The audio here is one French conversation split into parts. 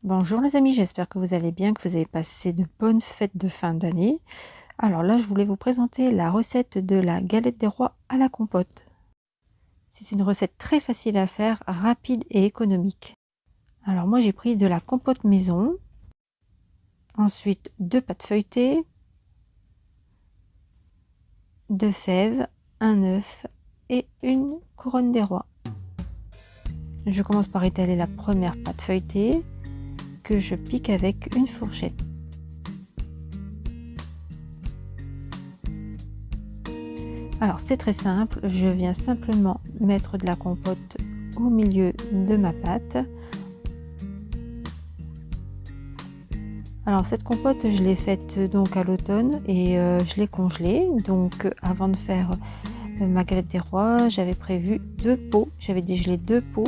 Bonjour les amis, j'espère que vous allez bien, que vous avez passé de bonnes fêtes de fin d'année. Alors là, je voulais vous présenter la recette de la galette des rois à la compote. C'est une recette très facile à faire, rapide et économique. Alors moi, j'ai pris de la compote maison, ensuite 2 pâtes feuilletées, 2 fèves, un œuf et une couronne des rois. Je commence par étaler la première pâte feuilletée que je pique avec une fourchette. Alors c'est très simple, je viens simplement mettre de la compote au milieu de ma pâte. Alors cette compote, je l'ai faite donc à l'automne et je l'ai congelée. Donc avant de faire ma galette des rois, j'avais prévu 2 pots, j'avais dégelé 2 pots.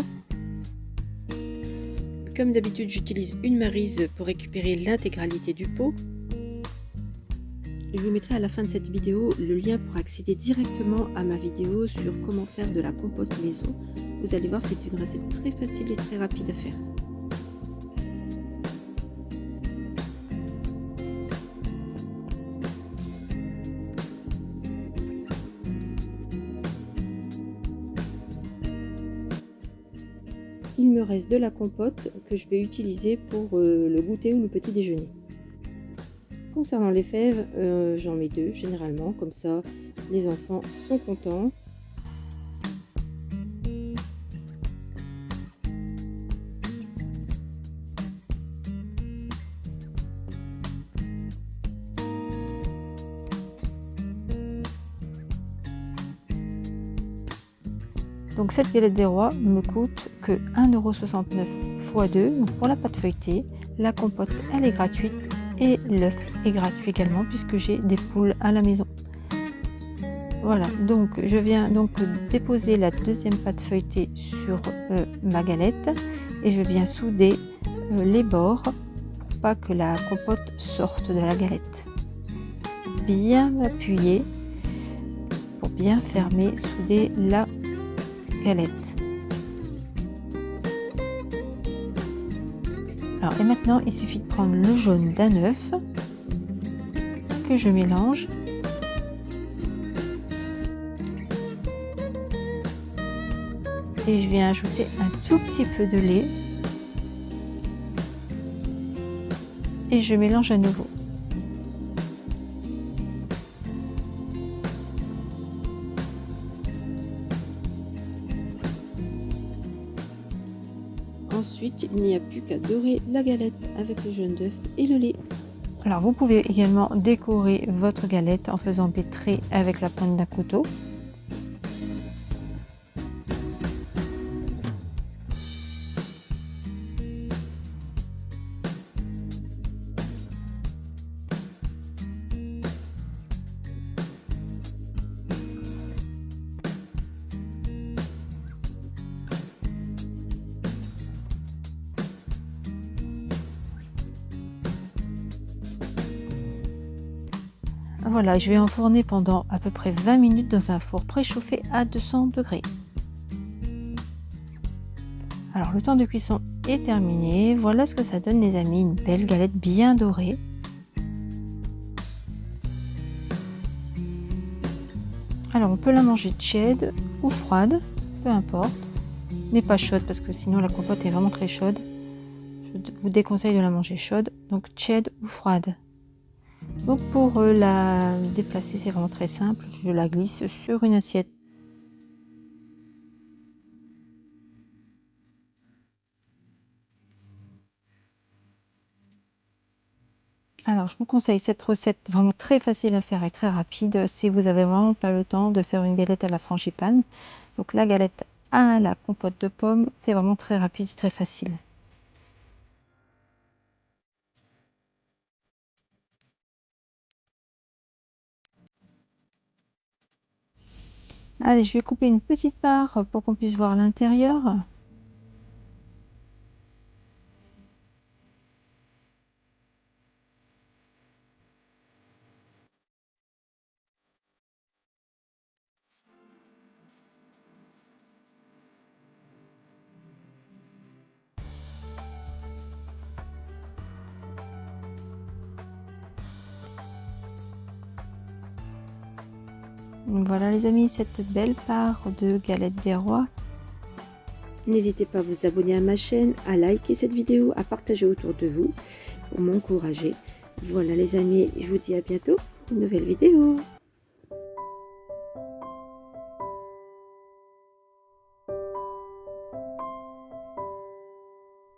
Comme d'habitude, j'utilise une maryse pour récupérer l'intégralité du pot. Je vous mettrai à la fin de cette vidéo le lien pour accéder directement à ma vidéo sur comment faire de la compote maison. Vous allez voir, c'est une recette très facile et très rapide à faire. Il me reste de la compote que je vais utiliser pour le goûter ou le petit déjeuner. Concernant les fèves, j'en mets 2 généralement, comme ça les enfants sont contents. Donc cette galette des rois me coûte que 1,69 € x 2. Donc pour la pâte feuilletée, la compote elle est gratuite et l'œuf est gratuit également puisque j'ai des poules à la maison. Voilà, donc je viens donc déposer la deuxième pâte feuilletée sur ma galette et je viens souder les bords pour pas que la compote sorte de la galette. Bien appuyer pour bien fermer, souder la galette. Alors et maintenant il suffit de prendre le jaune d'un œuf que je mélange. Et je viens ajouter un tout petit peu de lait et je mélange à nouveau. Ensuite, il n'y a plus qu'à dorer la galette avec le jaune d'œuf et le lait. Alors vous pouvez également décorer votre galette en faisant des traits avec la pointe d'un couteau. Voilà, je vais enfourner pendant à peu près 20 minutes dans un four préchauffé à 200 degrés. Alors le temps de cuisson est terminé. Voilà ce que ça donne les amis, une belle galette bien dorée. Alors on peut la manger tiède ou froide, peu importe, mais pas chaude parce que sinon la compote est vraiment très chaude. Je vous déconseille de la manger chaude, donc tiède ou froide. Donc pour la déplacer, c'est vraiment très simple. Je la glisse sur une assiette. Alors je vous conseille cette recette vraiment très facile à faire et très rapide si vous avez vraiment pas le temps de faire une galette à la frangipane. Donc la galette à la compote de pommes, c'est vraiment très rapide et très facile. Allez, je vais couper une petite part pour qu'on puisse voir l'intérieur. Voilà les amis, cette belle part de galette des rois. N'hésitez pas à vous abonner à ma chaîne, à liker cette vidéo, à partager autour de vous pour m'encourager. Voilà les amis, je vous dis à bientôt pour une nouvelle vidéo.